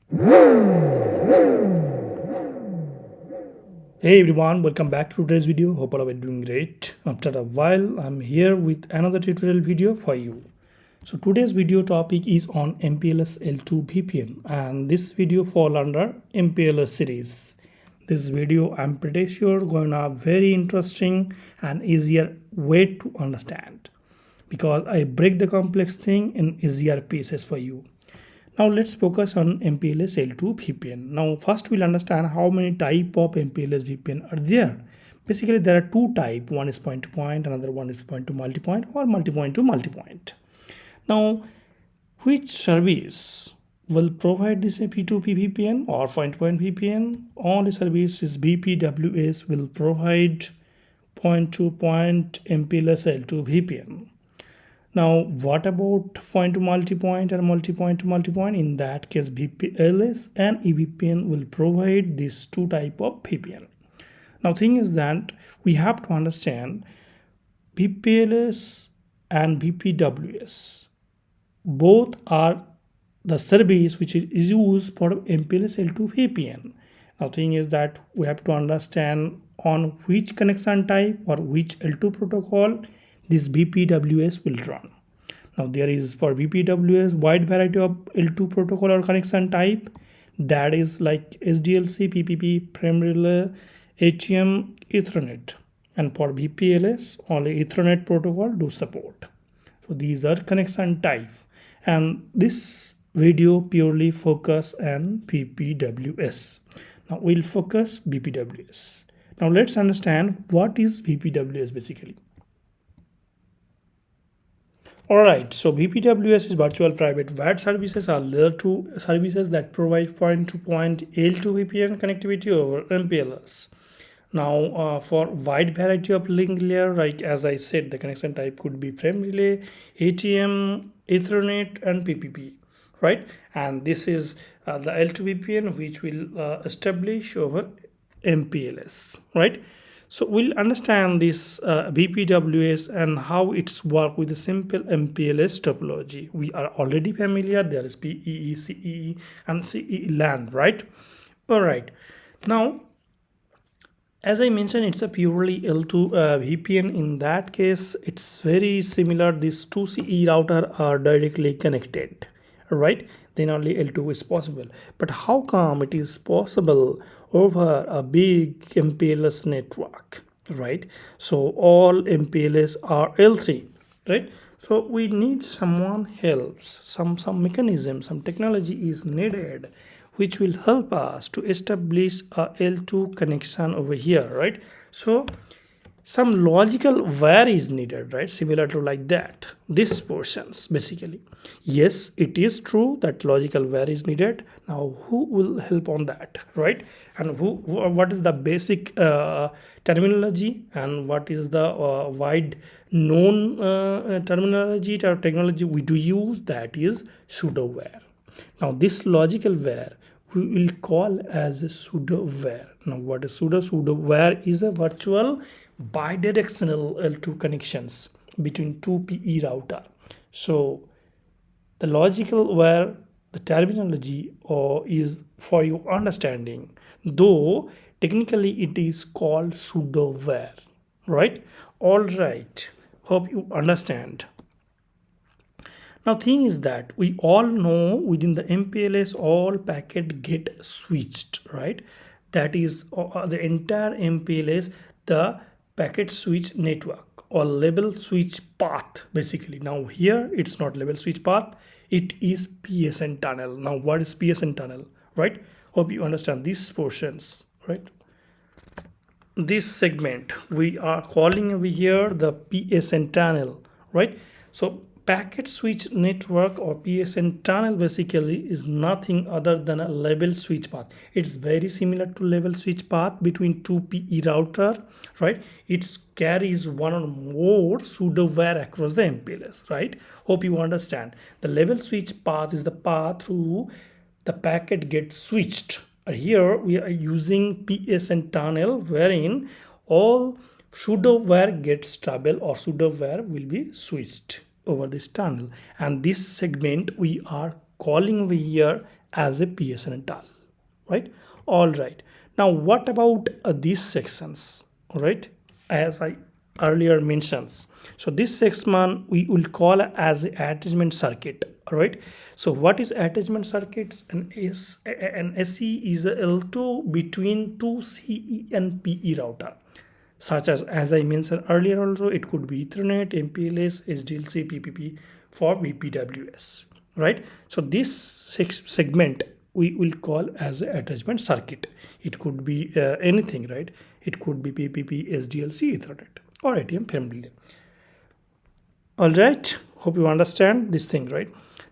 Hey everyone, welcome back to today's video. Hope all of you are doing great. After a while, I'm here with another tutorial video for you. So today's video topic is on MPLS L2 VPN, and this video fall under MPLS series. This video I'm pretty sure gonna very interesting and easier way to understand because I break the complex thing in easier pieces for you. Now let's focus on MPLS L2 VPN. Now first we'll understand how many type of MPLS VPN are there. Basically there are two type. One is point to point, another one is point to multipoint or multipoint to multipoint. Now which service will provide this P2P VPN or point to point VPN? Only service is VPWS will provide point to point MPLS L2 VPN. Now, what about point to multipoint or multipoint to multipoint? In that case, VPLS and EVPN will provide these two type of VPN. Now, thing is that we have to understand VPLS and VPWS. Both are the service which is used for MPLS L2 VPN. Now, thing is that we have to understand on which connection type or which L2 protocol this VPWS will run. Now there is for VPWS wide variety of L2 protocol or connection type, that is like SDLC, PPP, frame relay, ATM, Ethernet, and for VPLS only Ethernet protocol do support. So these are connection type, and this video purely focus on VPWS. Now we'll focus VPWS. Now let's understand what is VPWS basically. Alright, so VPWS is virtual private WAN services are layer 2 services that provide point-to-point L2 VPN connectivity over MPLS. Now, for wide variety of link layer, like as I said, the connection type could be frame relay, ATM, Ethernet, and PPP, right? And this is the L2 VPN which will establish over MPLS, right? So we'll understand this VPWS and how it's work with the simple MPLS topology. We are already familiar. There is PEE, CEE, and CE LAN, right? All right. Now, as I mentioned, it's a purely L2 VPN. In that case, it's very similar. These two CE router are directly connected, right? Then only L2 is possible. But how come it is possible over a big MPLS network, right? So all MPLS are L3, right? So we need someone helps, some mechanism, some technology is needed which will help us to establish a L2 connection over here, right? So some logical where is needed, right? Similar to like that, this portions basically. Yes, it is true that logical where is needed. Now who will help on that, right? And what is the basic terminology and what is the wide known terminology or technology we do use, that is pseudo where. Now this logical where we will call as a pseudo where. Now what is pseudo? Pseudo where is a virtual bidirectional L2 connections between two PE router. So the logical where the terminology is for your understanding, though technically it is called pseudo where, right? All right, hope you understand. Now thing is that we all know within the MPLS all packet get switched, right? That is the entire MPLS, the packet switch network or label switch path basically. Now here it's not label switch path, it is PSN tunnel. Now what is PSN tunnel, right? Hope you understand these portions, right? This segment we are calling over here the PSN tunnel, right? So packet switch network or PSN tunnel basically is nothing other than a label switch path. It's very similar to label switch path between two PE router, right? It carries one or more pseudo where across the MPLS, right? Hope you understand. The label switch path is the path through the packet gets switched. Here we are using PSN tunnel wherein all pseudo where gets travel or pseudo where will be switched over this tunnel, and this segment we are calling over here as a PSN tunnel, right? All right. Now, what about these sections? All right, as I earlier mentions. So this section we will call as the attachment circuit. All right. So what is attachment circuits? An SE is a L2 between two CE and PE router, such as I mentioned earlier also, it could be Ethernet, MPLS, SDLC, PPP for VPWS, right? So this segment we will call as a attachment circuit. It could be anything, right? It could be PPP, SDLC, Ethernet, or ATM family. All right, hope you understand this thing, right?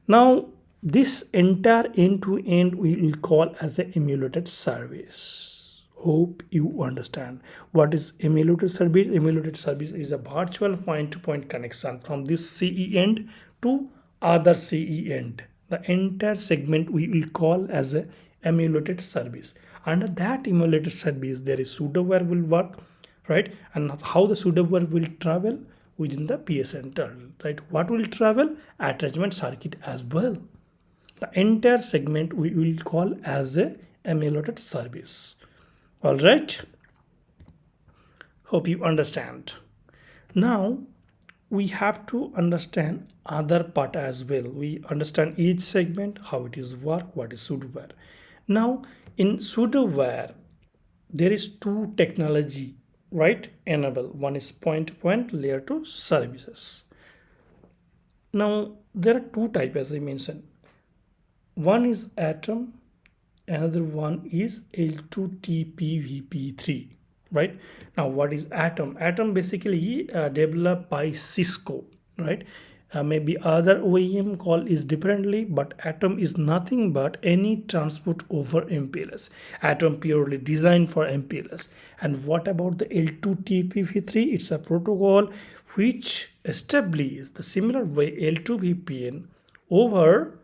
Now this entire end to end we will call as a emulated service. Hope you understand what is emulated service. Emulated service is a virtual point to point connection from this CE end to other CE end. The entire segment we will call as a emulated service. Under that emulated service there is pseudoware will work, right? And how the pseudoware will travel within the PSN tunnel, right? What will travel? Attachment circuit as well. The entire segment we will call as a emulated service. All right, hope you understand. Now we have to understand other part as well. We understand each segment, how it is work, what is pseudoware. Now in pseudoware there is two technology, right, enable. One is point to point, layer 2 services. Now there are two types as I mentioned. One is atom, another one is L2TP VP3, right? Now what is atom? Atom basically developed by Cisco, right? Maybe other OEM call is differently, but atom is nothing but any transport over MPLS. Atom purely designed for MPLS. And what about the L2TP3? It's a protocol which establishes the similar way L2 VPN over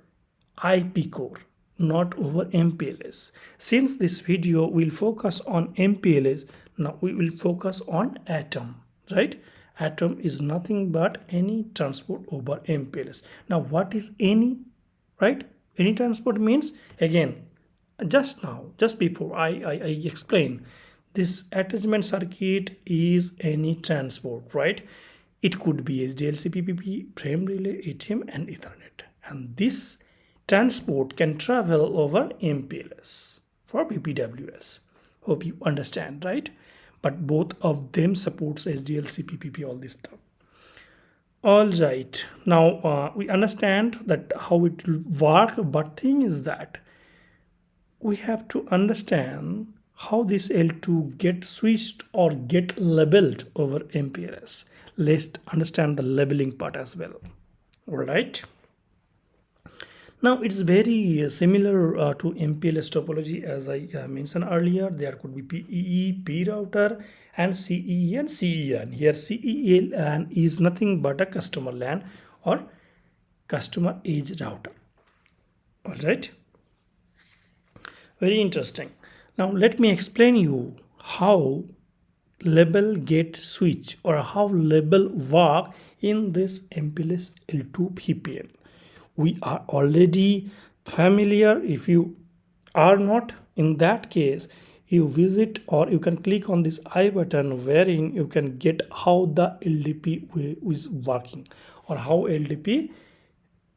IP core, not over MPLS. Since this video will focus on MPLS, now we will focus on atom, right? Atom is nothing but any transport over MPLS. Now what is any, right? Any transport means, again, just before I explain, this attachment circuit is any transport, right? It could be SDLC, PPP, frame relay, ATM and Ethernet, and this transport can travel over MPLS for VPWS. Hope you understand, right? But both of them supports SDLC, PPP, all this stuff. All right, now we understand that how it will work, but thing is that we have to understand how this L2 get switched or get labeled over MPLS. Let's understand the labeling part as well. All right. Now it's very similar to MPLS topology as I mentioned earlier. There could be PEE, P router and CE and CEN. Here CELAN is nothing but a customer LAN or customer edge router. All right. Very interesting. Now let me explain you how label get switch or how label work in this MPLS L2 VPN. We are already familiar. If you are not, in that case you visit or you can click on this I button wherein you can get how the LDP is working or how LDP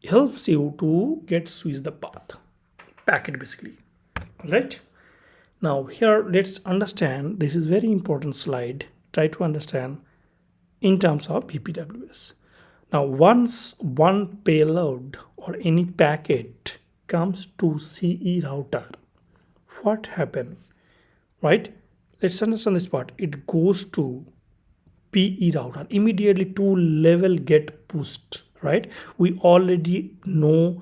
helps you to get switch the path packet basically. All right, now here let's understand, this is very important slide. Try to understand in terms of VPWS. Now once one payload or any packet comes to CE router, what happened, right? Let's understand this part. It goes to PE router, immediately two level get pushed, right? We already know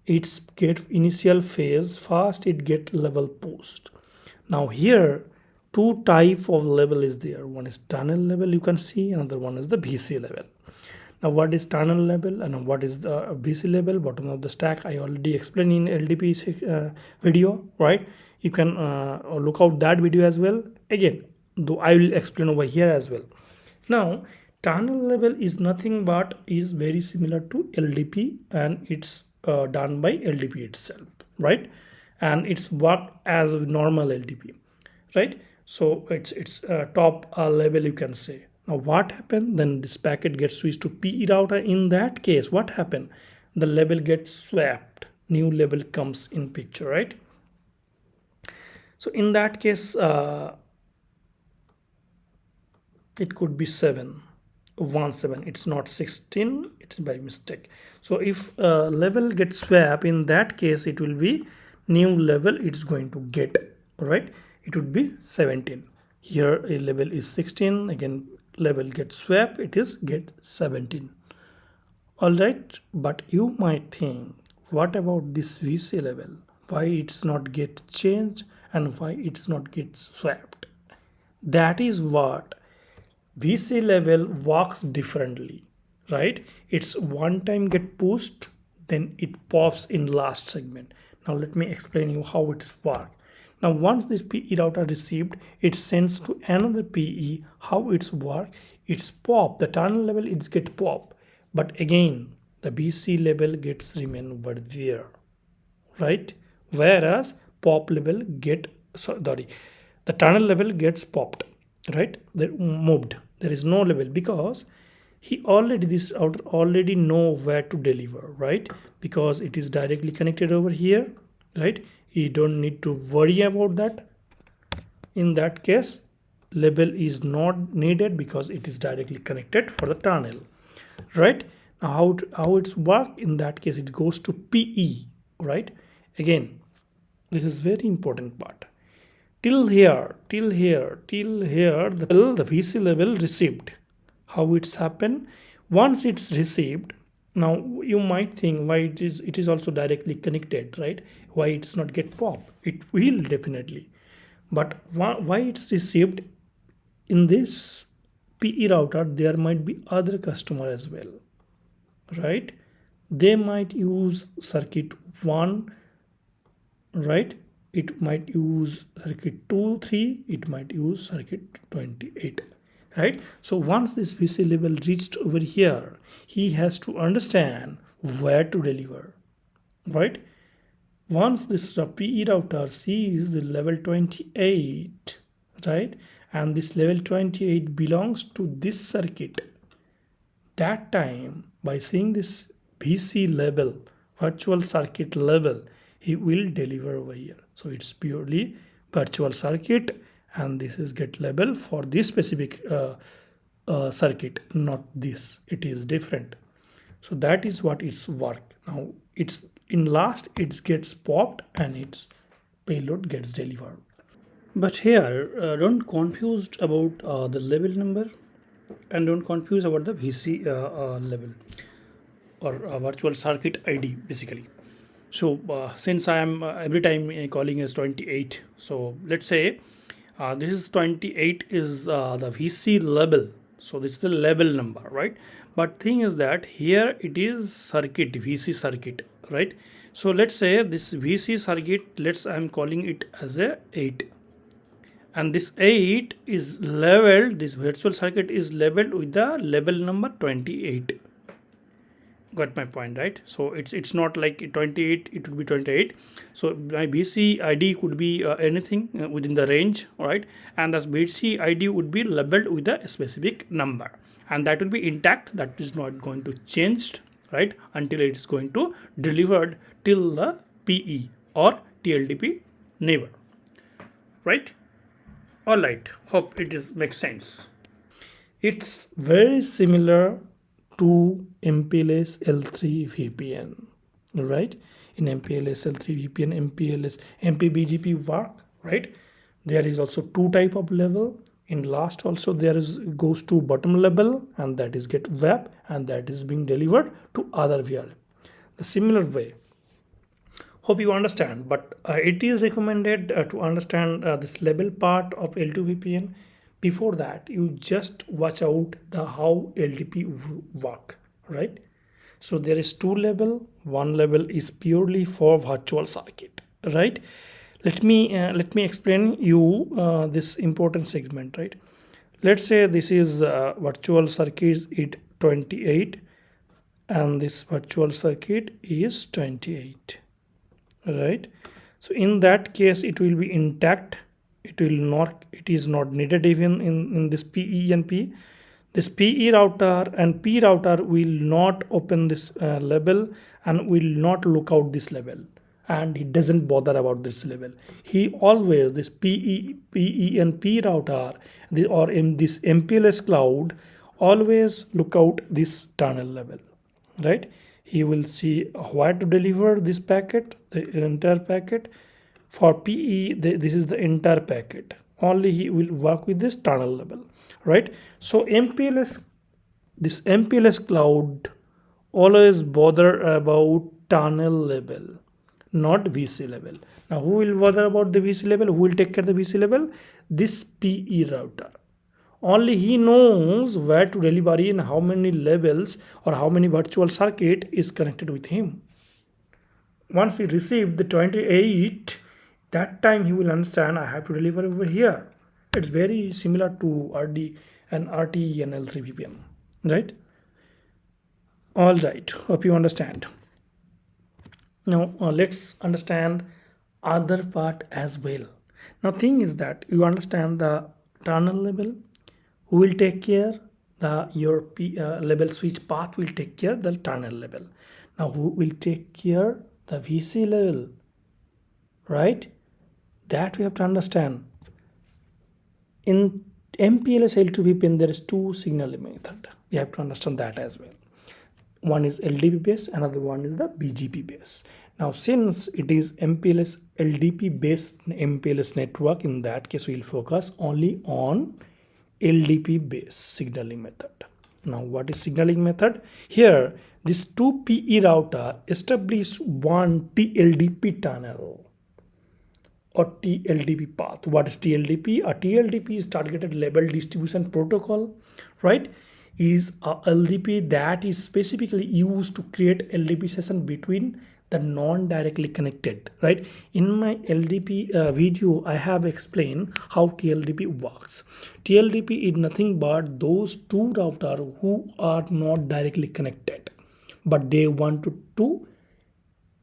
it's get initial phase, first it get level post. Now here two type of level is there. One is tunnel level, you can see, another one is the VC level. Now what is tunnel level and what is the VC level, bottom of the stack, I already explained in LDP video, right? You can look out that video as well. Again, though I will explain over here as well. Now tunnel level is nothing but is very similar to LDP and it's done by LDP itself, right? And it's worked as a normal LDP, right? So it's top level, you can say. Now what happened, then this packet gets switched to PE router. In that case, what happened, the label gets swapped, new label comes in picture, right? So in that case, it could be 7 it's not 16, it's by mistake. So if level gets swap, in that case it will be new level it's going to get, right? It would be 17. Here a level is 16, again level gets swap, it is get 17. All right, but you might think, what about this VC level, why it's not get changed and why it's not get swapped? That is what VC level works differently, right? It's one time get pushed, then it pops in last segment. Now let me explain you how it works. Now once this PE router received, it sends to another PE. How it's work? It's pop, the tunnel level it's get pop, but again the BC level gets remain over there, right? Whereas pop level get, sorry, the tunnel level gets popped, right? They moved, there is no level because he already, this router already know where to deliver, right? Because it is directly connected over here, right? You don't need to worry about that. In that case, label is not needed because it is directly connected for the tunnel, right? Now how it's work, in that case it goes to PE, right? Again, this is very important part. Till here, the VC level received. How it's happened? Once it's received, now you might think why it is also directly connected, right? Why it's not get pop? It will definitely, but why it's received? In this PE router, there might be other customer as well, right? They might use circuit 1, right? It might use circuit 2, 3, it might use circuit 28, right? So once this VC level reached over here, he has to understand where to deliver, right? Once this PE router sees the level 28, right, and this level 28 belongs to this circuit, that time by seeing this VC level, virtual circuit level, he will deliver over here. So it's purely virtual circuit, and this is get level for this specific circuit, not this, it is different. So that is what it's work. Now it's in last, it gets popped and its payload gets delivered. But here don't confuse about the level number, and don't confuse about the VC level or virtual circuit ID basically. So since I am every time calling as 28, so let's say this is 28 is the VC level, so this is the level number, right? But thing is that here it is circuit, VC circuit, right? So let's say this VC circuit, I'm calling it as a 8, and this 8 is leveled, this virtual circuit is leveled with the level number 28. Got my point, right? So it's not like 28, it would be 28. So my BC ID could be anything within the range, right? And this BC ID would be labeled with a specific number, and that will be intact, that is not going to change, right, until it is going to delivered till the PE or T-Ldp neighbor, right? All right, hope it is makes sense. It's very similar to MPLS L3 VPN, right? In MPLS L3 VPN, MPLS MPBGP work, right? There is also 2 type of level. In last also there is goes to bottom level, and that is get web, and that is being delivered to other VRF. The similar way. Hope you understand, but it is recommended to understand this level part of L2 VPN. Before that, you just watch out the how LDP work, right? So there is 2 level. One level is purely for virtual circuit, right? Let me explain you this important segment, right? Let's say this is virtual circuit it 28, and this virtual circuit is 28, right? So in that case it will be intact. It is not needed even in this PE and P. This PE router and P router will not open this label and will not look out this label, and he doesn't bother about this label. He always, this PE and P router, or in this MPLS cloud, always look out this tunnel level, right? He will see where to deliver this packet, the entire packet. For PE, this is the entire packet. Only he will work with this tunnel level, right? So this MPLS cloud always bother about tunnel level, not VC level. Now, who will bother about the VC level? Who will take care of the VC level? This PE router. Only he knows where to deliver and how many levels or how many virtual circuit is connected with him. Once he received the 28, that time he will understand I have to deliver over here. It's very similar to RD and RTE and L3 VPN, right? All right, hope you understand. Now let's understand other part as well. Now thing is that you understand the tunnel level. Who will take care? Your level switch path will take care the tunnel level. Now who will take care the VC level, right? That we have to understand. In MPLS L2 VPN there is two signal method. We have to understand that as well. One is LDP based, another one is the BGP based. Now since it is MPLS LDP based MPLS network, in that case we will focus only on LDP based signaling method. Now what is signaling method? Here this 2 PE router establish one T-Ldp tunnel or T-Ldp path. What is T-Ldp? A T-Ldp is targeted label distribution protocol, right? Is a LDP that is specifically used to create LDP session between the non-directly connected, right? In my LDP video, I have explained how T-Ldp works. T-Ldp is nothing but those two routers who are not directly connected, but they want to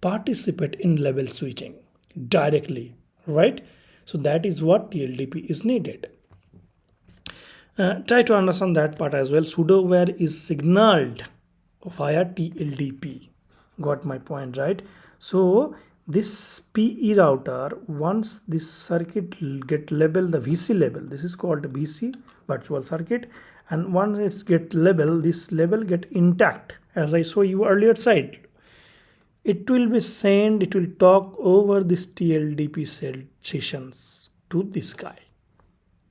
participate in level switching directly, right? So that is what T-Ldp is needed. Try to understand that part as well. Pseudoware is signaled via T-Ldp. Got my point, right? So this PE router, once this circuit get labeled the VC label, this is called VC virtual circuit, and once it's get label, this label get intact, as I saw you earlier side. It will be sent, it will talk over this T-Ldp sessions to this guy,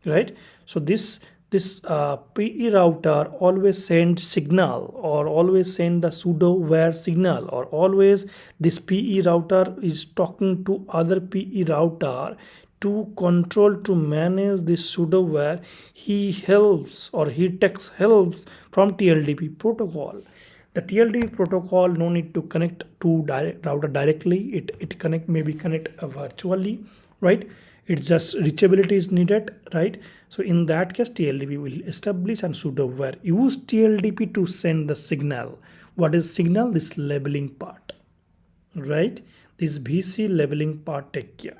right? So this PE router always send signal, or always send the pseudoware signal, or always this PE router is talking to other PE router to control, to manage this pseudoware. He helps, or he takes helps from T-Ldp protocol. The T-Ldp protocol no need to connect to router directly. It maybe connect virtually, right? It's just reachability is needed, right? So in that case, T-Ldp will establish and pseudoware use T-Ldp to send the signal. What is signal? This labeling part, right? This VC labeling part take care.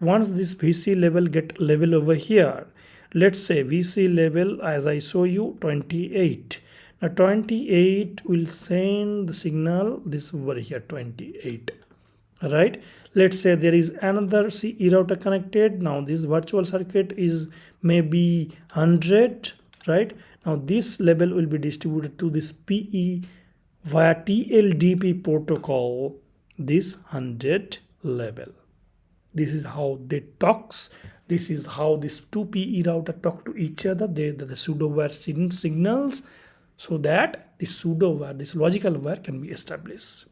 Once this VC level get level over here, let's say VC level, as I show you, 28. Now 28 will send the signal this over here, 28. Right, let's say there is another CE router connected. Now this virtual circuit is maybe 100, right? Now this label will be distributed to this PE via T-Ldp protocol, this 100 label. This is how they talks. This is how this two PE router talk to each other. The pseudoware signals, so that this pseudoware, this logical wire can be established.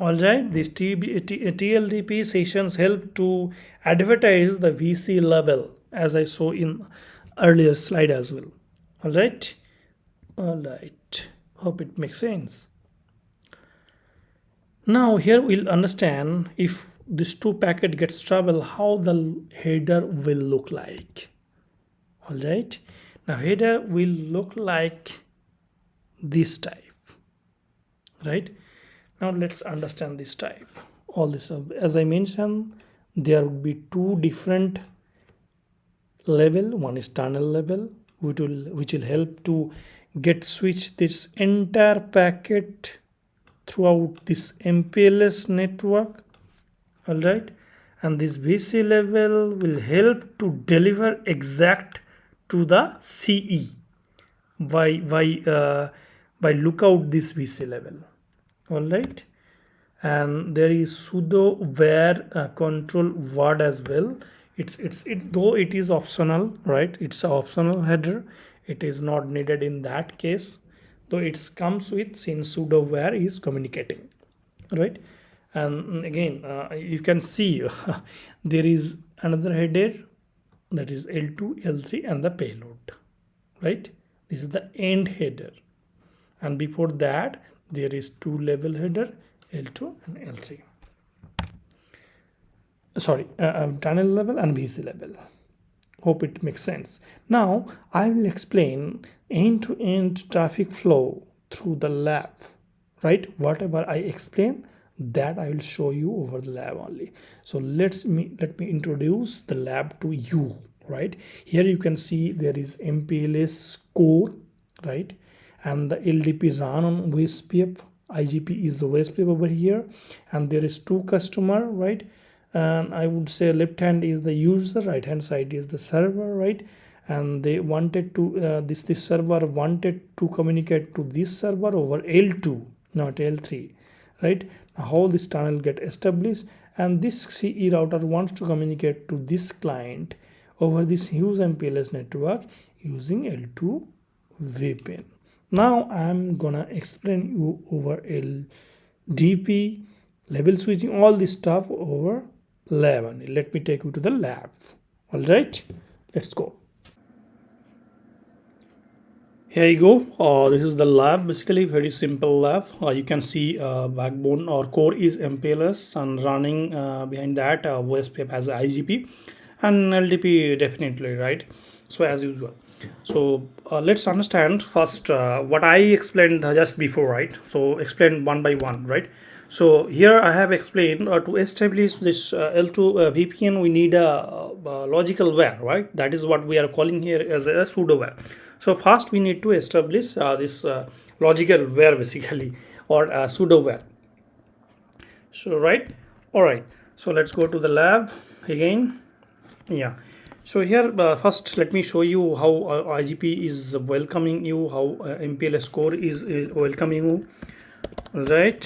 Alright, these T-Ldp sessions help to advertise the VC level, as I saw in earlier slide as well. Alright, hope it makes sense. Now here we'll understand, if this two packet gets trouble, how the header will look like. Alright, now header will look like this type. right? Now let's understand this type. All this, as I mentioned, there would be two different level. One is tunnel level, which will help to get switch this entire packet throughout this MPLS network. All right, and this VC level will help to deliver exact to the CE by lookout this VC level. All right, and there is sudo where control word as well. It though it is optional, right? It's an optional header. It is not needed in that case, though it comes with since sudo where is communicating, right? And again, you can see there is another header, that is L2, L3, and the payload, right? This is the end header, and before that there is two level header, L2 and L3. Sorry, tunnel level and VC level. Hope it makes sense. Now I will explain end-to-end traffic flow through the lab, right? Whatever I explain, that I will show you over the lab only. So let me introduce the lab to you, right? Here you can see there is MPLS core, right? And the LDP run on OSPF. IGP is the OSPF over here, and there is two customer, right? And I would say left hand is the user, right hand side is the server, right? And they wanted to this server wanted to communicate to this server over L2, not L3, right? Now how this tunnel get established, and this CE router wants to communicate to this client over this huge MPLS network using L2 VPN. Now I'm gonna explain you over LDP, label switching, all this stuff over lab only. Let me take you to the lab. All right, let's go. Here you go. This is the lab, basically very simple lab. You can see backbone or core is MPLS, and running behind that OSPF has IGP and LDP definitely, right? So as usual. So let's understand first what I explained just before, right? So explain one by one, right? So here I have explained to establish this L2 VPN, we need a logical where, right? That is what we are calling here as a pseudo where. So first we need to establish this logical where, basically, or pseudo where. So right, all right. So let's go to the lab again. Yeah. So here first let me show you how IGP is welcoming you, how MPLS core is welcoming you. Right,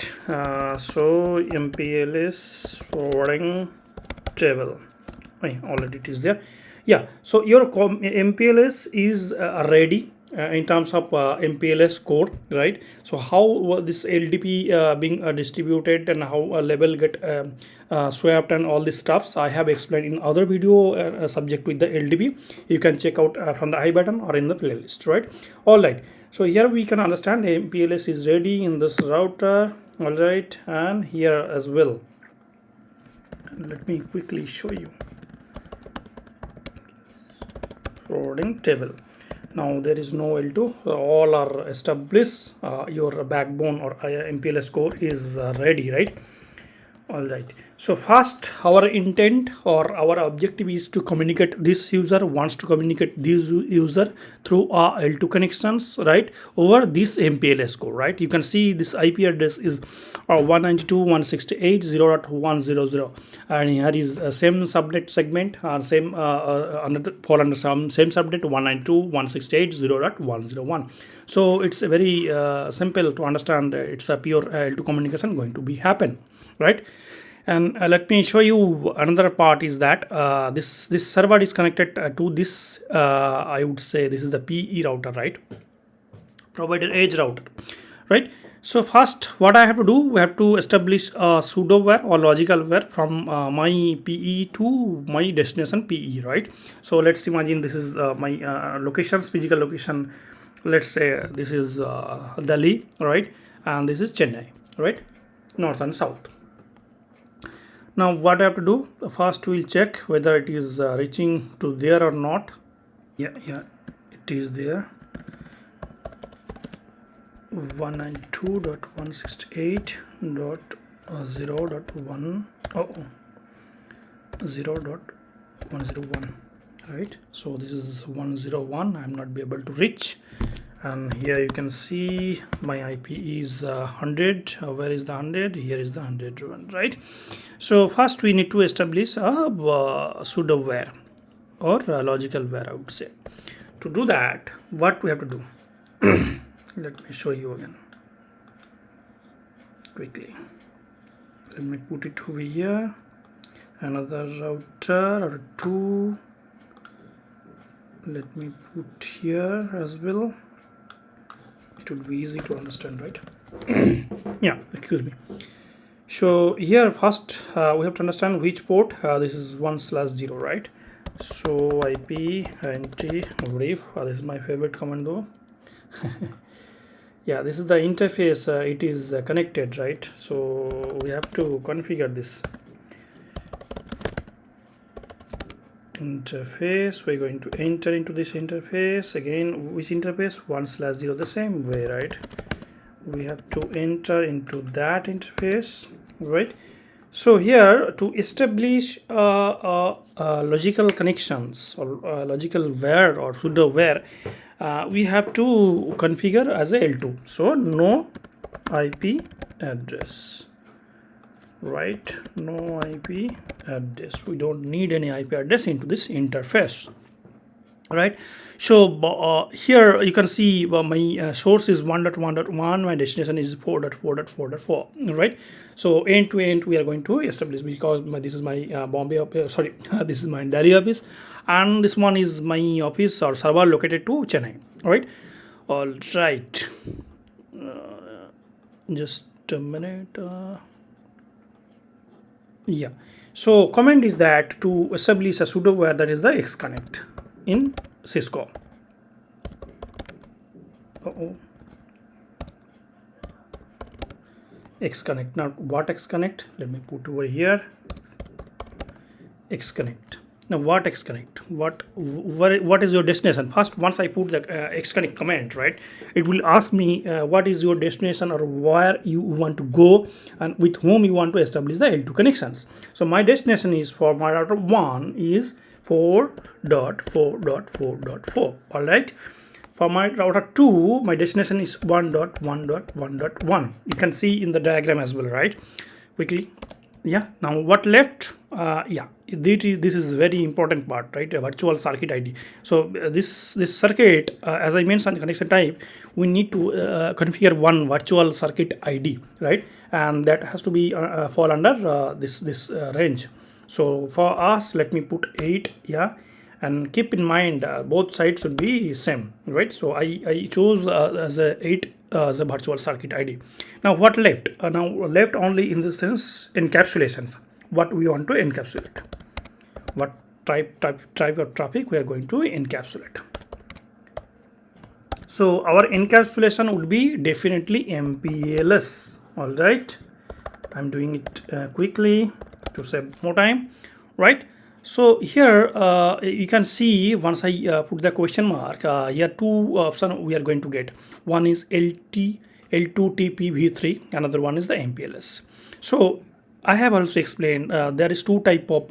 so MPLS forwarding table, already it is there. Yeah, so your MPLS is ready in terms of MPLS core, right? So how this LDP being distributed and how a label get swapped and all this stuffs I have explained in other video subject with the LDP. You can check out from the I button or in the playlist, right? All right. So here we can understand MPLS is ready in this router, all right, and here as well. Let me quickly show you forwarding table. Now there is no L2, all are established. Your backbone or MPLS core is ready, right? All right. So first our intent or our objective is to communicate, this user wants to communicate this user through L2 connections, right, over this MPLS core, right? You can see this IP address is 192.168.0.100, and here is same subnet segment, same fall under some same subnet 192.168.0.101. So it's a very simple to understand. It's a pure L2 communication going to be happen, right? And let me show you another part is that this server is connected to this I would say this is the PE router, right? Provider edge router, right? So first what I have to do, we have to establish a pseudo where or logical where from my PE to my destination PE, right? So let's imagine this is my locations, physical location. Let's say this is Delhi, right? And this is Chennai, right? North and south. Now what I have to do, first we'll check whether it is reaching to there or not. Yeah, it is there. 192.168.0.1 0.101, right? So this is 101. I'm not be able to reach, and here you can see my IP is 100. Where is the 100? Here is the 100 one, right? So first we need to establish a pseudo where or a logical where, I would say. To do that, what we have to do? Let me show you again quickly. Let me put it over here. Another router or two. Let me put here as well. It would be easy to understand, right? Yeah, excuse me. So here first we have to understand which port. This is 1/0, right? So IP int ref. This is my favorite command though. Yeah, this is the interface. It is connected, right? So we have to configure this interface. We're going to enter into this interface again. Which interface? 1/0, the same way, right? We have to enter into that interface, right? So here to establish logical connections or logical where or pseudo where, we have to configure as a L2. So no IP address, right? No IP address. We don't need any IP address into this interface, right? So here you can see my source is 1.1.1, my destination is 4.4.4.4, right? So end to end we are going to establish, because this is my Bombay office, sorry, this is my Delhi office, and this one is my office or server located to Chennai, right? All right, just a minute. Yeah, so command is that to establish a pseudo where, that is the Xconnect in Cisco. Xconnect. Now what Xconnect? Let me put over here. Xconnect. Now what Xconnect? What is your destination? First, once I put the Xconnect command, right, it will ask me what is your destination or where you want to go and with whom you want to establish the L2 connections. So my destination is, for my router 1 is 4.4.4.4. all right. For my router 2, my destination is 1.1.1.1. You can see in the diagram as well, right? Quickly. Yeah, now what left? Yeah, this is very important part, right? A virtual circuit ID. So this circuit, as I mentioned, connection type, we need to configure one virtual circuit ID, right? And that has to be fall under this range. So for us, let me put 8. Yeah, and keep in mind both sides should be same, right? So I chose as a 8 as a virtual circuit ID. Now what left? Now left only in the sense encapsulations. What we want to encapsulate, what type of traffic we are going to encapsulate. So our encapsulation would be definitely MPLS. all right, I'm doing it quickly to save more time, right? So here you can see, once I put the question mark, here two options we are going to get. One is L2 TP v3, another one is the MPLS. So I have also explained there is two type of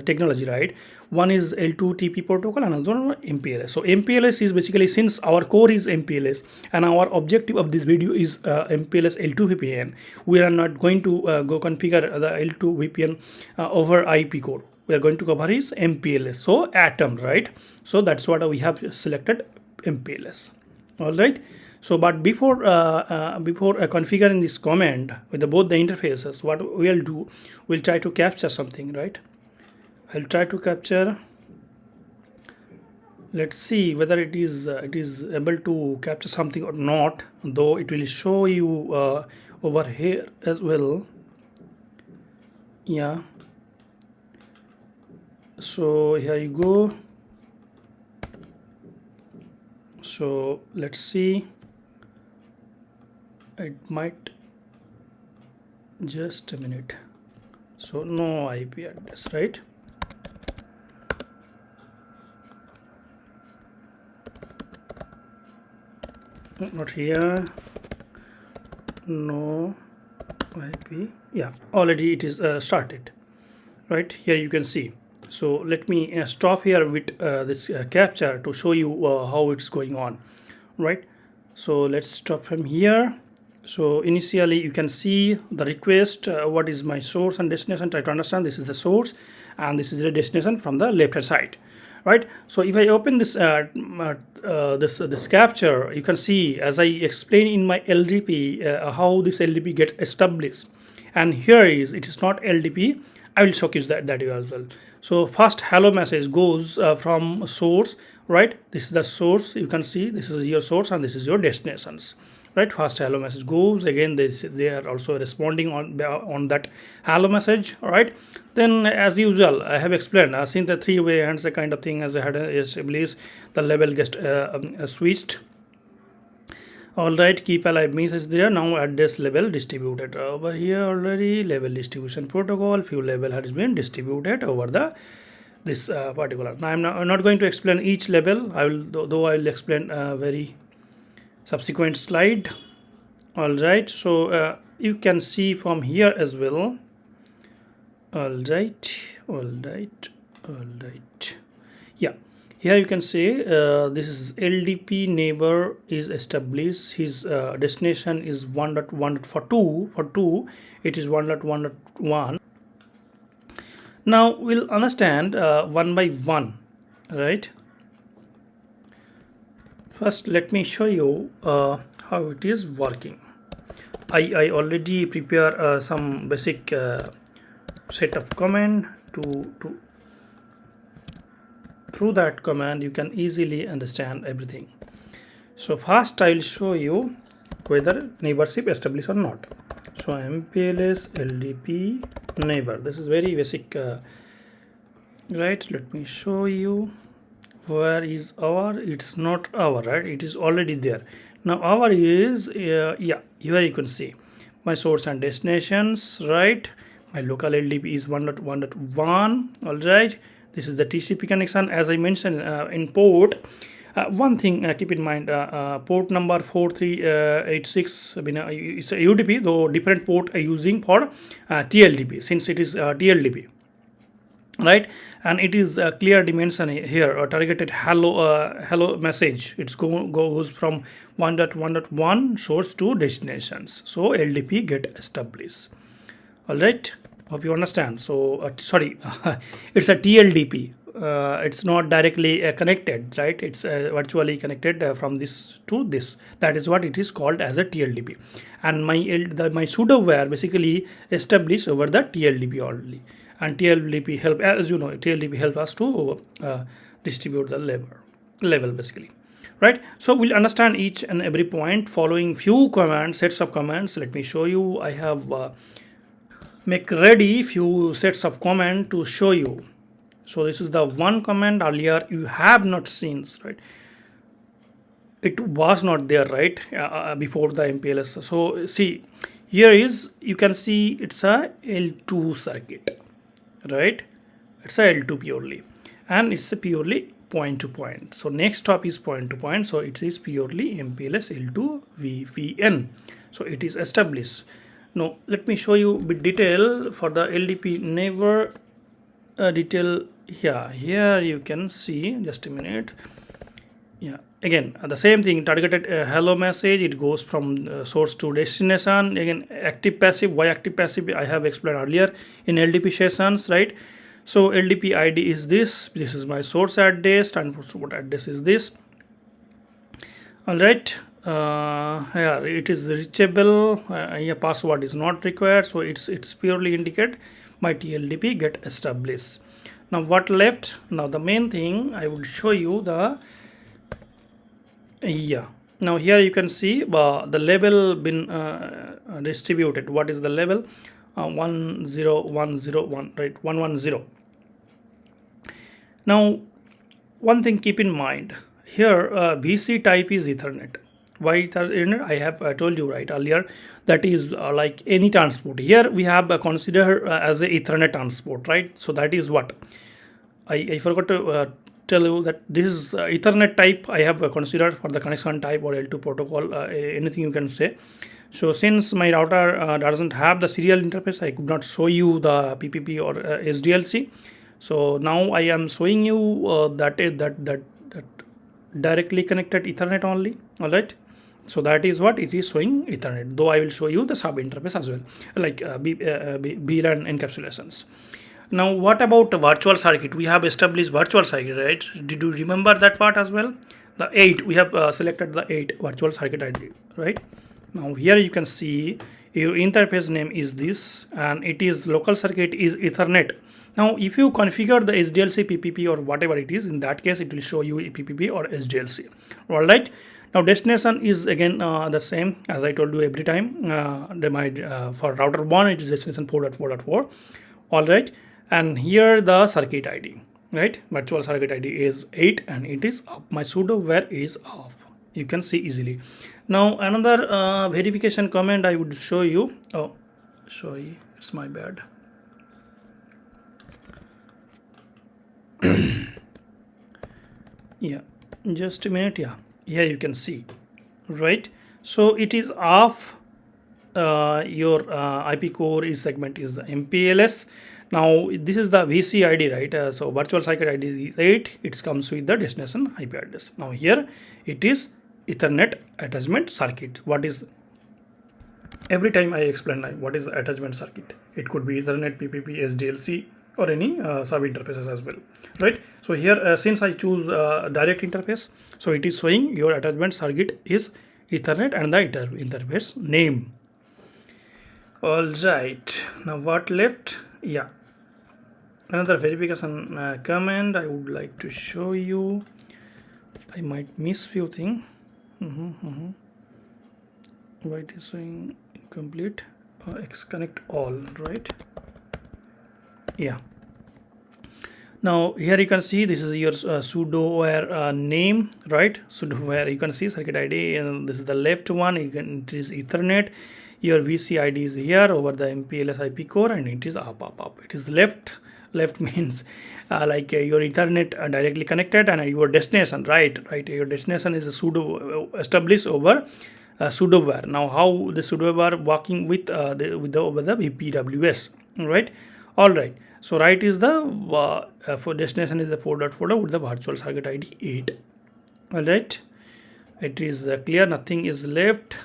technology, right? One is L2 TP protocol, another one MPLS. So MPLS is basically, since our core is MPLS and our objective of this video is MPLS L2 VPN, we are not going to go configure the L2 VPN over IP core. We are going to cover is MPLS, so Atom, right? So that's what we have selected, MPLS. all right. So but before configuring this command with both the interfaces, what we'll do, we'll try to capture something, right? I'll try to capture. Let's see whether it is able to capture something or not, though it will show you over here as well. Yeah, so here you go. So let's see, it might, just a minute. So no IP address, right? Not here. no IP. Yeah, already it is started. Right here you can see. So let me stop here with this capture to show you how it's going on. Right, so let's stop from here. So initially you can see the request, what is my source and destination. Try to understand, this is the source and this is the destination from the left hand side. Right, so if I open this this capture, you can see, as I explained in my LDP, how this LDP get established. And here is, it is not LDP. I will showcase that as well. So first hello message goes from source. Right, this is the source. You can see this is your source and this is your destinations. Right, first hello message goes, again they are also responding on that hello message. All right, then as usual I have explained, since the three-way hands the kind of thing, as I had established, the label gets switched. All right, keep alive means is there. Now address level distributed over here already. Level distribution protocol, few level has been distributed over the this particular. Now I'm not going to explain each level. I will, though I will explain very subsequent slide. All right, so you can see from here as well. All right, yeah, here you can say this is LDP neighbor is established. His destination is 1.1 for 2 it is 1.1.1. Now we'll understand one by one. Right, first let me show you how it is working. I already prepare some basic set of command to through that command you can easily understand everything. So first I will show you whether neighborship established or not. So MPLS LDP neighbor, this is very basic. Right, let me show you where is our. It's not our, right, it is already there. Now our is yeah, here you can see my source and destinations. Right, my local LDP is 1.1.1. all right, this is the TCP connection. As I mentioned in port, one thing keep in mind, port number 4386 it's a UDP, though different port using for T-Ldp, since it is T-Ldp. Right, and it is a clear dimension here, a targeted hello message. It's goes from 1.1.1 source to destinations, so LDP get established. All right, hope you understand. So sorry, it's a T-Ldp. It's not directly connected, right, it's virtually connected from this to this. That is what it is called as a T-Ldp. And my pseudoware basically established over the T-Ldp only. And T-Ldp help, as you know, T-Ldp help us to distribute the level basically. Right, so we'll understand each and every point following few commands, sets of commands. Let me show you. I have make ready few sets of command to show you. So this is the one command earlier you have not seen, right, it was not there, right, before the MPLS. So see, here is, you can see it's a L2 circuit. Right, it's a L2 purely, and it's a purely point to point. So next stop is point to point, so it is purely MPLS L2 VPN. So it is established. Now let me show you with detail for the LDP neighbor detail. Yeah, here you can see, just a minute. Yeah, again the same thing, targeted hello message, it goes from source to destination. Again, active passive, why active passive I have explained earlier in LDP sessions. Right, so LDP ID is this is my source address, and what address is this. All right, yeah, it is reachable. Yeah, password is not required, so it's purely indicate my T-Ldp get established. Now what left? Now the main thing I will show you the, yeah, now here you can see the label been distributed. What is the label? 10101, right, 110. Now one thing keep in mind here, VC type is Ethernet. Why Ethernet? I have told you right earlier, that is like any transport. Here we have consider as a Ethernet transport, right? So that is what I forgot to tell you that this is Ethernet type I have considered for the connection type, or L2 protocol, anything you can say. So since my router doesn't have the serial interface, I could not show you the PPP or SDLC. So now I am showing you that directly connected Ethernet only. All right. So that is what it is showing Ethernet. Though I will show you the sub interface as well, like VLAN encapsulations. Now what about the virtual circuit? We have established virtual circuit, right? Did you remember that part as well? The 8, we have selected the 8 virtual circuit ID, right? Now here you can see your interface name is this, and it is local circuit is Ethernet. Now if you configure the SDLC, PPP or whatever it is, in that case it will show you PPP or SDLC. All right. Now destination is again the same as I told you every time. For router 1 it is destination 4.4.4. all right, and here the circuit ID, right? Virtual circuit ID is 8 and it is up. My pseudo where is off, you can see easily. Now another verification command I would show you. Oh sorry, it's my bad. Yeah, just a minute. Yeah, here you can see, right? So it is off. Your IP core is segment is MPLS. Now this is the VC ID, right? So virtual circuit ID is 8. It comes with the destination IP address. Now here it is Ethernet attachment circuit. What is, every time I explain what is the attachment circuit, it could be Ethernet, PPP, SDLC or any sub interfaces as well, right? So here since I choose direct interface, so it is showing your attachment circuit is Ethernet and the interface name. All right, now what left? Yeah, another verification command I would like to show you. I might miss few things. Why it is saying incomplete? X connect all, right? Yeah. Now here you can see this is your pseudo where name, right? Pseudo where you can see circuit ID, and this is the left one. You can, it is Ethernet. Your VC ID is here over the MPLS IP core, and it is up. It is left. Left means like your Ethernet directly connected, and your destination, right? Your destination is a pseudo established over pseudoware. Now how the pseudoware working with over the VPWS, right? All right. So right is the for destination is the 4.4 with the virtual circuit ID 8. All right. It is clear. Nothing is left.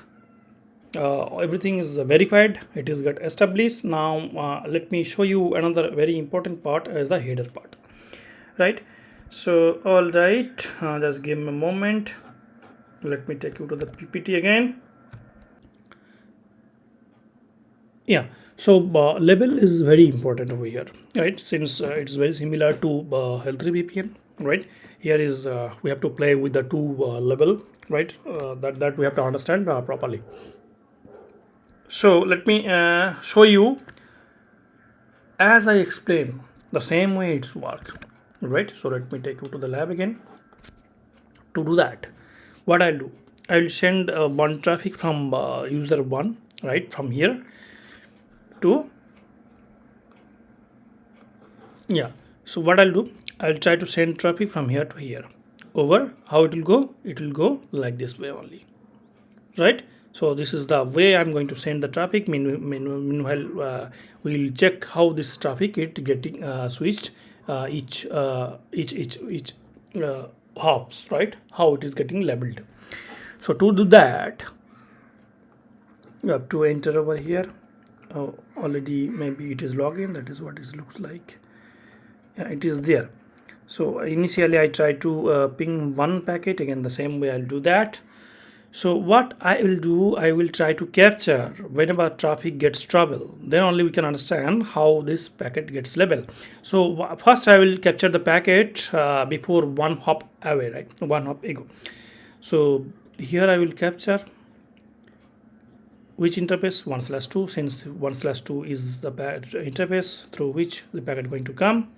Everything is verified. It is got established. Now let me show you another very important part as the header part, right? So all right, just give me a moment. Let me take you to the PPT again. Yeah, so label is very important over here, right? Since it's very similar to L3 VPN, right? Here is we have to play with the two label, right? That we have to understand properly. So let me show you as I explain the same way it's work, right? So let me take you to the lab again. To do that, what I'll do, I will send one traffic from user 1, right, from here to, yeah. So what I'll do, I'll try to send traffic from here to here. Over, how it will go? It will go like this way only, right? So this is the way I'm going to send the traffic. Meanwhile, we'll check how this traffic it getting switched each hops, right? How it is getting labeled. So to do that, you have to enter over here. Already maybe it is login. That is what it looks like. Yeah, it is there. So initially I try to ping one packet. Again the same way I'll do that. So what I will do, I will try to capture whenever traffic gets trouble. Then only we can understand how this packet gets labeled. So first I will capture the packet before one hop away, right? One hop ago. So here I will capture which interface 1/2, since 1/2 is the interface through which the packet going to come.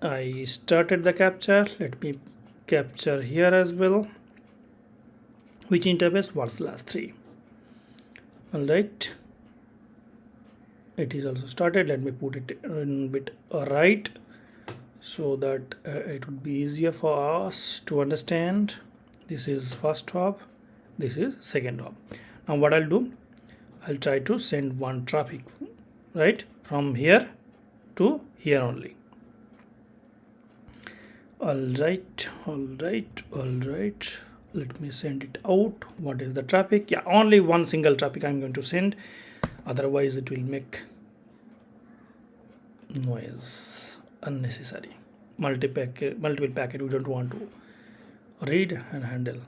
I started the capture. Let me capture here as well. Which interface 1/3. All right. It is also started. Let me put it in bit right. so that it would be easier for us to understand. This is first hop, this is second hop. Now what I'll do, I'll try to send one traffic, right, from here to here only. All right, let me send it out. What is the traffic? Yeah, only one single traffic I'm going to send, otherwise it will make noise, unnecessary. Multiple packet we don't want to read and handle,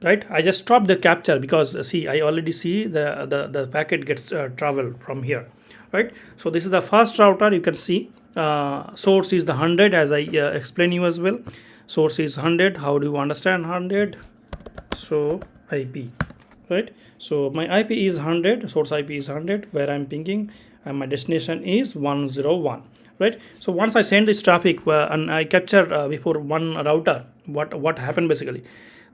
right? I just stopped the capture because see, I already see the packet gets traveled from here, right? So this is the first router. You can see source is the 100, as I explain you as well. Source is 100. How do you understand 100? So IP, right? So my IP is 100, source IP is 100, where I'm pinging, and my destination is 101, right? So once I send this traffic and I capture before one router, what happened basically,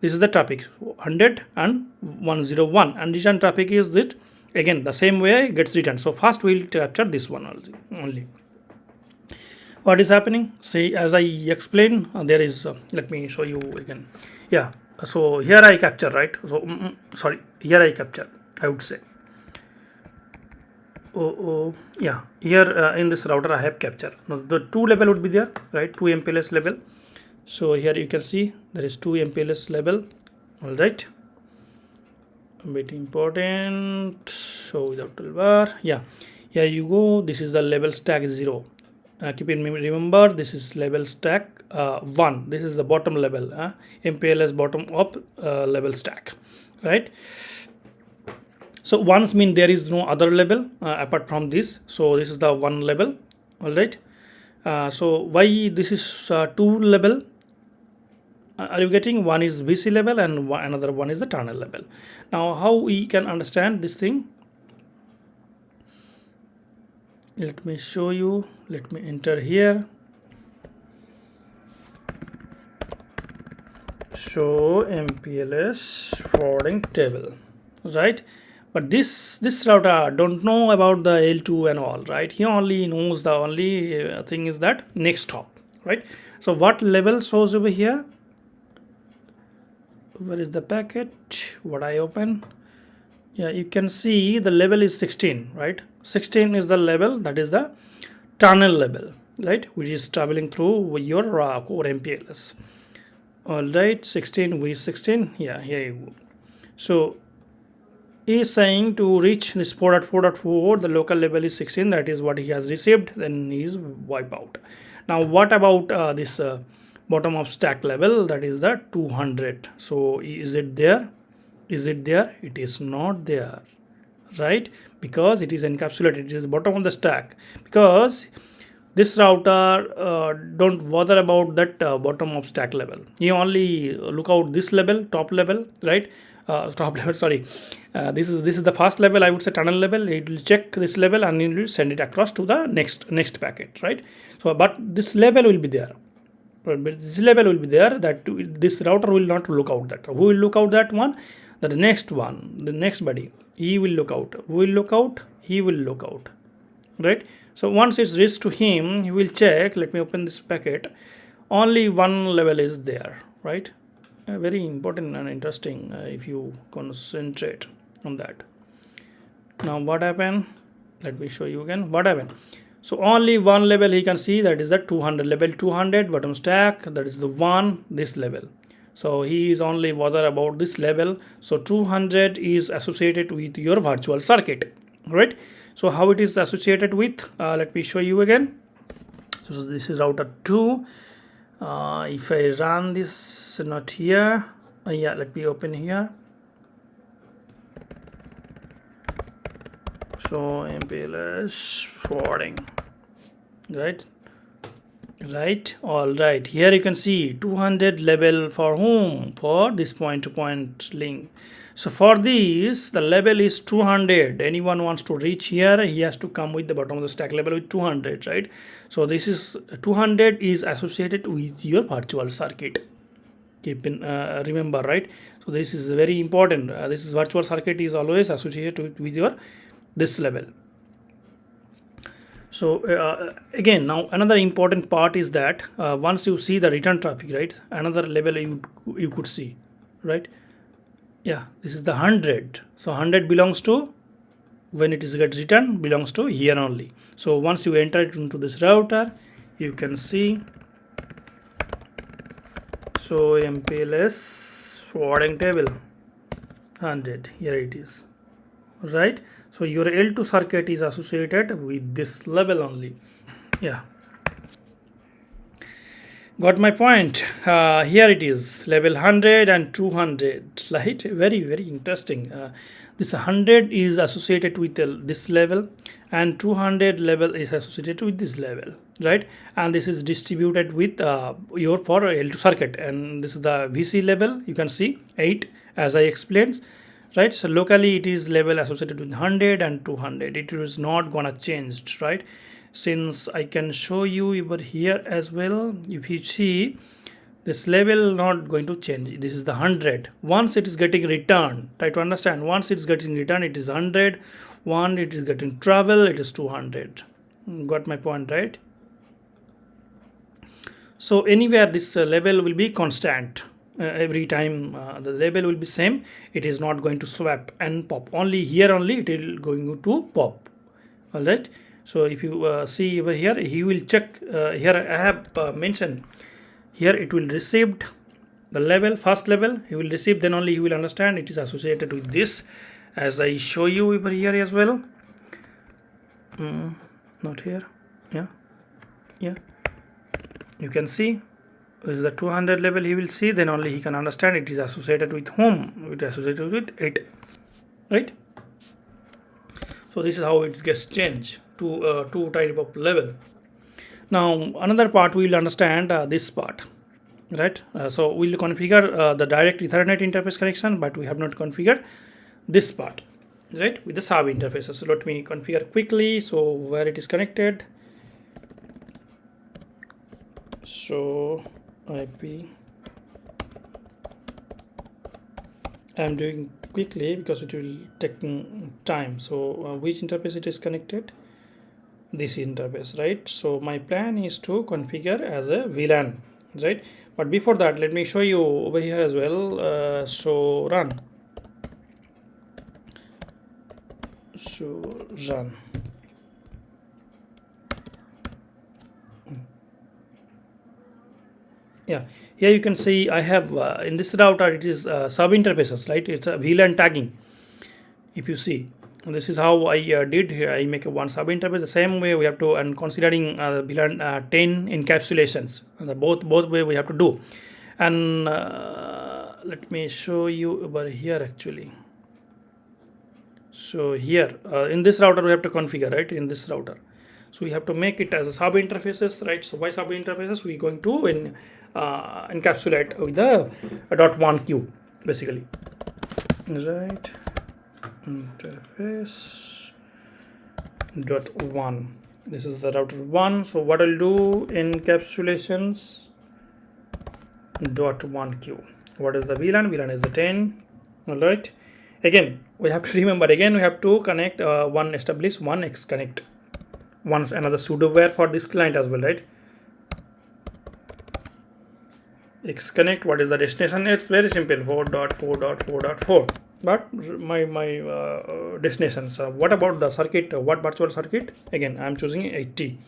this is the traffic 100 and 101, and return traffic is it again the same way gets returned. So first we'll capture this one only. What is happening, see, as I explained, there is let me show you again. Yeah, so here I capture, right? So sorry, here I capture, I would say. Yeah, here in this router I have capture. Now the two level would be there, right? Two MPLS level. So here you can see there is two MPLS level. All right, bit important. Show without toolbar. Yeah, here you go. This is the level stack 0. Keep in mind, remember this is level stack 1. This is the bottom level, MPLS bottom up level stack, right? So ones mean there is no other level apart from this. So this is the one level. All right. So why this is two level? Are you getting? One is VC level and another one is the tunnel level. Now how we can understand this thing? Let me show you. Let me enter here. Show MPLS forwarding table, right? But this router don't know about the L2 and all, right? He only knows the only thing is that next hop, right? So what level shows over here? Where is the packet? What I open? Yeah, you can see the level is 16, right? 16 is the level, that is the tunnel level, right? Which is traveling through your core MPLS. All right, 16 V16. Yeah, here you go. So he is saying to reach this 4.4.4, the local level is 16. That is what he has received. Then he is wipe out. Now what about this bottom of stack level? That is the 200. So is it there? Is it there? It is not there, right? Because it is encapsulated. It is bottom of the stack. Because this router don't bother about that bottom of stack level. He only look out this level, top level, right? Top level, sorry. This is the first level, I would say tunnel level. It will check this level and it will send it across to the next packet, right? So but this level will be there. But this level will be there, that this router will not look out that. Who will look out that one? That the next one, the next buddy, he will look out. Who will look out? He will look out, right? So once it's reached to him, he will check. Let me open this packet. Only one level is there, right? Very important and interesting if you concentrate on that. Now what happened? Let me show you again what happened. So only one level he can see, that is the 200 level, 200 bottom stack, that is the one, this level. So he is only bothered about this level. So 200 is associated with your virtual circuit, right? So how it is associated with, let me show you again. So this is router 2. If I run this, not here, yeah, let me open here. So MPLS forwarding, right? All right, here you can see 200 level for whom? For this point-to-point link. So for this, the level is 200. Anyone wants to reach here, he has to come with the bottom of the stack level with 200, right? So this is 200 is associated with your virtual circuit. Keep in remember, right? So this is very important. This is virtual circuit is always associated with your this level. So again, now another important part is that once you see the return traffic, right, another level you could see, right? Yeah, this is the 100. So 100 belongs to, when it is get returned, belongs to here only. So once you enter it into this router, you can see, so MPLS forwarding table 100, here it is, right? So your L2 circuit is associated with this level only. Yeah, got my point. Here it is, level 100 and 200, right? Very very interesting. This 100 is associated with this level, and 200 level is associated with this level, right? And this is distributed with your for L2 circuit, and this is the VC level, you can see 8, as I explained, right? So locally it is level associated with 100 and 200. It is not gonna change, right? Since I can show you over here as well, if you see, this level not going to change. This is the 100. Once it is getting returned, try to understand, once it's getting returned, it is 100. One, it is getting travel, it is 200. Got my point, right? So anywhere this level will be constant. Every time the level will be same, it is not going to swap and pop. Only here only it will going to pop. All right. So if you see over here, he will check. Here I have mentioned. Here it will receive the level, first level. He will receive, then only he will understand it is associated with this. As I show you over here as well. Not here. Yeah. Yeah. You can see. Is the 200 level he will see, then only he can understand it is associated with whom, it is associated with it, right? So this is how it gets changed to two type of level. Now another part we will understand this part, right? So we'll configure the direct Ethernet interface connection, but we have not configured this part, right, with the sub interfaces. So let me configure quickly. So where it is connected, so IP, I'm doing quickly because it will take time. So which interface it is connected, this interface, right? So my plan is to configure as a VLAN, right? But before that, let me show you over here as well. So run. Yeah, here you can see I have in this router it is sub interfaces, right? It's a VLAN tagging. If you see, this is how I did here. I make a one sub interface. The same way we have to, and considering VLAN 10 encapsulations, both way we have to do. And let me show you over here actually. So here in this router we have to configure, right? In this router, so we have to make it as a sub interfaces, right? So by sub interfaces we going to encapsulate with the .1 queue basically, right? Interface .1, this is the router 1. So what I'll do, encapsulations .1 queue. What is the VLAN? VLAN is the 10. All right, again we have to remember, again we have to connect establish one X connect, once another pseudo-ware for this client as well, right? X connect, what is the destination? It's very simple, 4.4.4.4. but my destinations. What about the circuit? What virtual circuit? Again I'm choosing 80.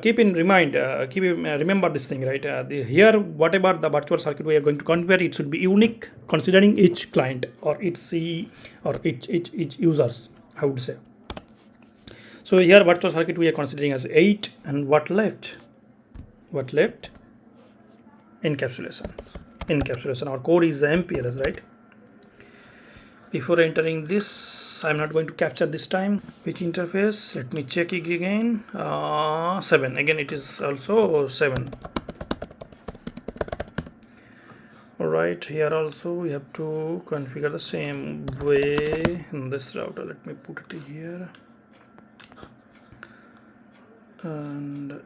Keep in remember this thing, right? Here whatever the virtual circuit we are going to configure, it should be unique considering each client or each CE or each users, I would say. So here virtual circuit we are considering as 8, and what left? Encapsulation. Our code is the MPLS, right? Before entering this, I'm not going to capture this time which interface. Let me check it again. 7, again it is also 7. All right, here also we have to configure the same way in this router. Let me put it here, and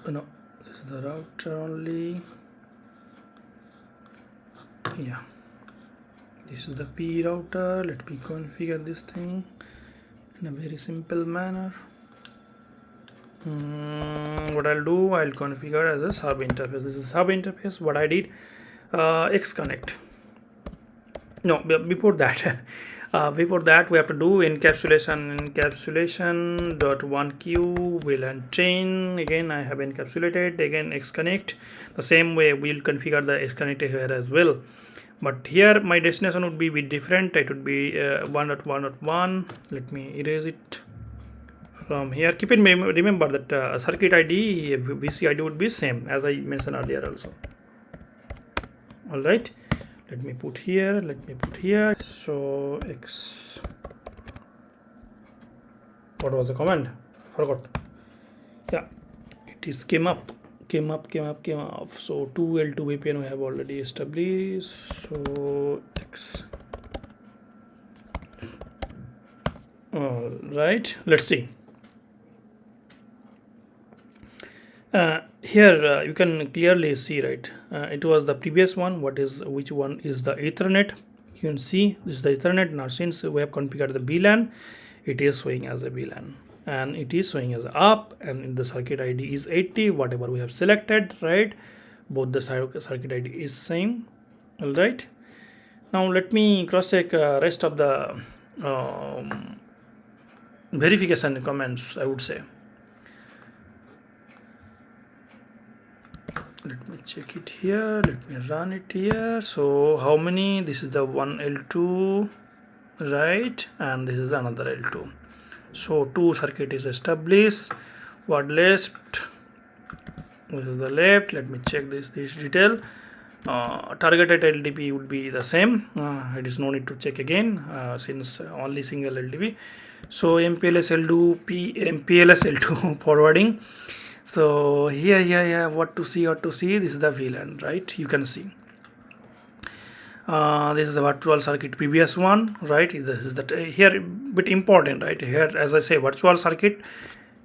no, this is the router only. Yeah, this is the P router. Let me configure this thing in a very simple manner. What I'll do, I'll configure as a sub interface. This is sub interface. What I did, Xconnect. No, before that, before that we have to do encapsulation dot one q VLAN chain. Again, I have encapsulated. Again, Xconnect. The same way we'll configure the Xconnect here as well. But here my destination would be a bit different. It would be 1.1.1. Let me erase it from here. Keep in mind, remember that circuit ID, VC ID would be same as I mentioned earlier also. All right. Let me put here. Let me put here. So X. What was the command? Forgot. Yeah, it is came up. So 2L2 VPN we have already established. So X. All right. Let's see. Here you can clearly see, right, it was the previous one. Which one is the Ethernet? You can see this is the Ethernet. Now since we have configured the VLAN, it is showing as a VLAN and it is showing as up, and the circuit ID is 80, whatever we have selected, right? Both the circuit ID is same. All right, now let me cross check rest of the verification comments, I would say. Let me check it here. Let me run it here. So how many? This is the one L2, right? And this is another L2. So 2 circuit is established. What left? This is the left. Let me check this detail. Targeted T-Ldp would be the same. It is no need to check again since only single T-Ldp. So MPLS L2 forwarding. So here what to see. This is the VLAN, right? You can see this is the virtual circuit, previous one, right? This is that here bit important, right? Here, as I say, virtual circuit,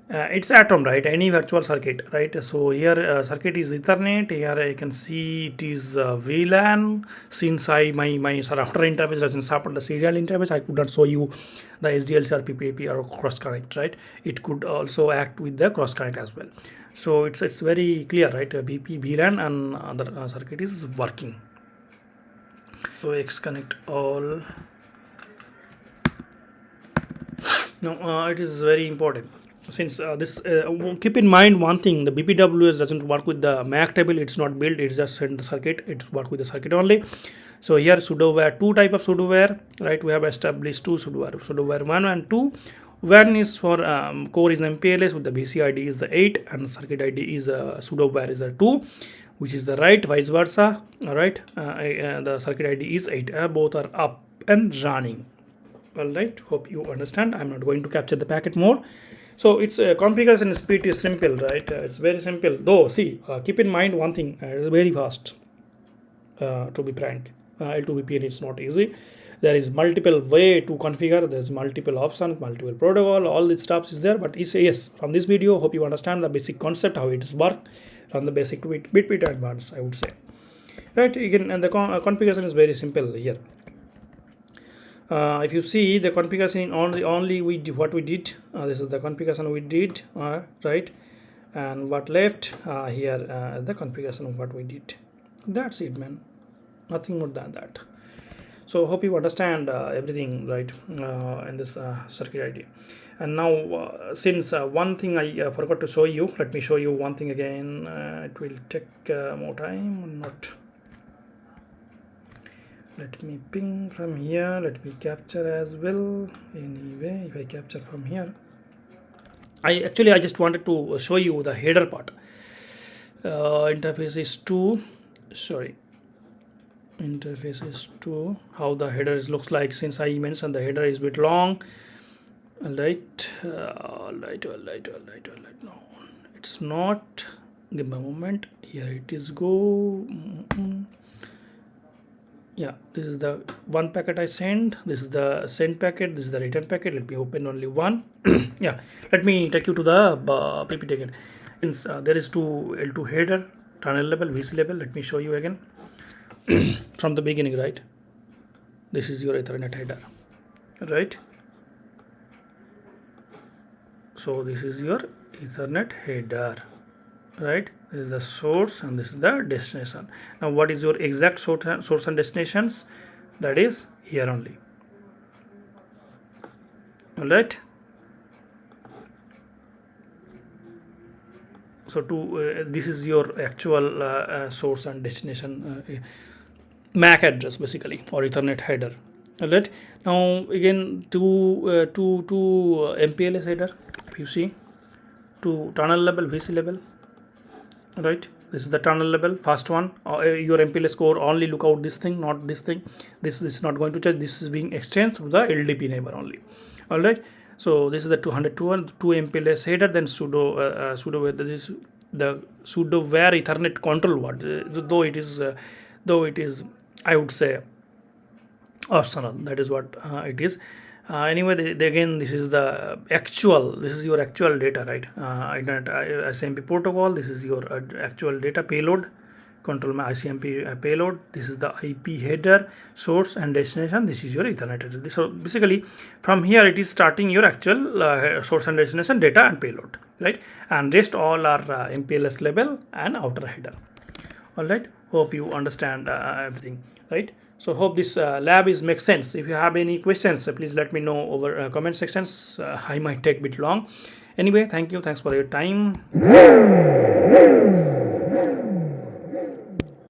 it's atom, right? Any virtual circuit, right? So here circuit is Ethernet. Here I can see it is VLAN. Since my router interface doesn't support the serial interface, I could not show you the SDLC or PPP or cross connect, right? It could also act with the cross connect as well. So it's very clear, right? BP, VLAN and other circuit is working. So Xconnect all. Now it is very important. Since this keep in mind one thing, the VPWS doesn't work with the MAC table. It's not built, it's just send the circuit. It's work with the circuit only. So here pseudoware, 2 type of pseudoware, right? We have established 2 pseudoware 1 and 2. One is for core is MPLS with the VC ID is the 8 and circuit ID is pseudoware is a 2, which is the right, vice versa. All right, the circuit ID is 8. Both are up and running. All right, hope you understand. I'm not going to capture the packet more. So its configuration speed is simple, right? It's very simple. Though, see, keep in mind one thing. It's very fast. To be frank, L2 VPN is not easy. There is multiple way to configure. There's multiple options, multiple protocol. All this stuff is there. But yes, from this video, hope you understand the basic concept, how it is work, from the basic to bit advanced, I would say. Right? Again, and the configuration is very simple here. If you see the configuration only we did what we did, this is the configuration we did, right? And what left here, the configuration of what we did. That's it, man. Nothing more than that. So hope you understand everything, right, in this circuit ID. And now since one thing I forgot to show you, let me show you one thing again. It will take more time or not. Let me ping from here. Let me capture as well. Anyway, if I capture from here, I just wanted to show you the header part. Interface is 2. Sorry. Interface is 2. How the header looks like. Since I mentioned the header is a bit long. All right. No, it's not. Give me a moment. Here it is. Go. Yeah, this is the one packet I send. This is the send packet. This is the return packet. Let me open only one. Yeah, let me take you to the PPT again. Since there is 2 L2 header, tunnel level, VC level. Let me show you again from the beginning. Right, this is your Ethernet header. Right. So this is your Ethernet header, right? This is the source and this is the destination. Now what is your exact source and destinations? That is here only. All right. So this is your actual source and destination MAC address basically, or Ethernet header. All right. Now again to MPLS header, if you see, to tunnel level, VC level, right? This is the tunnel level, first one. Your MPLS core only look out this thing, not this thing. This is not going to change. This is being exchanged through the LDP neighbor only. All right. So this is the 202 MPLS header. Then sudo this the sudo where Ethernet control word. Though it is I would say optional. That is what it is. Anyway, again, this is the actual. This is your actual data, right? Internet SMP protocol. This is your actual data payload. Control my ICMP payload. This is the IP header, source and destination. This is your Ethernet header. So basically, from here it is starting your actual source and destination data and payload, right? And rest all are MPLS label and outer header. All right. Hope you understand everything, right? So hope this lab is makes sense. If you have any questions, please let me know over comment sections. I might take a bit long. Anyway, thank you. Thanks for your time.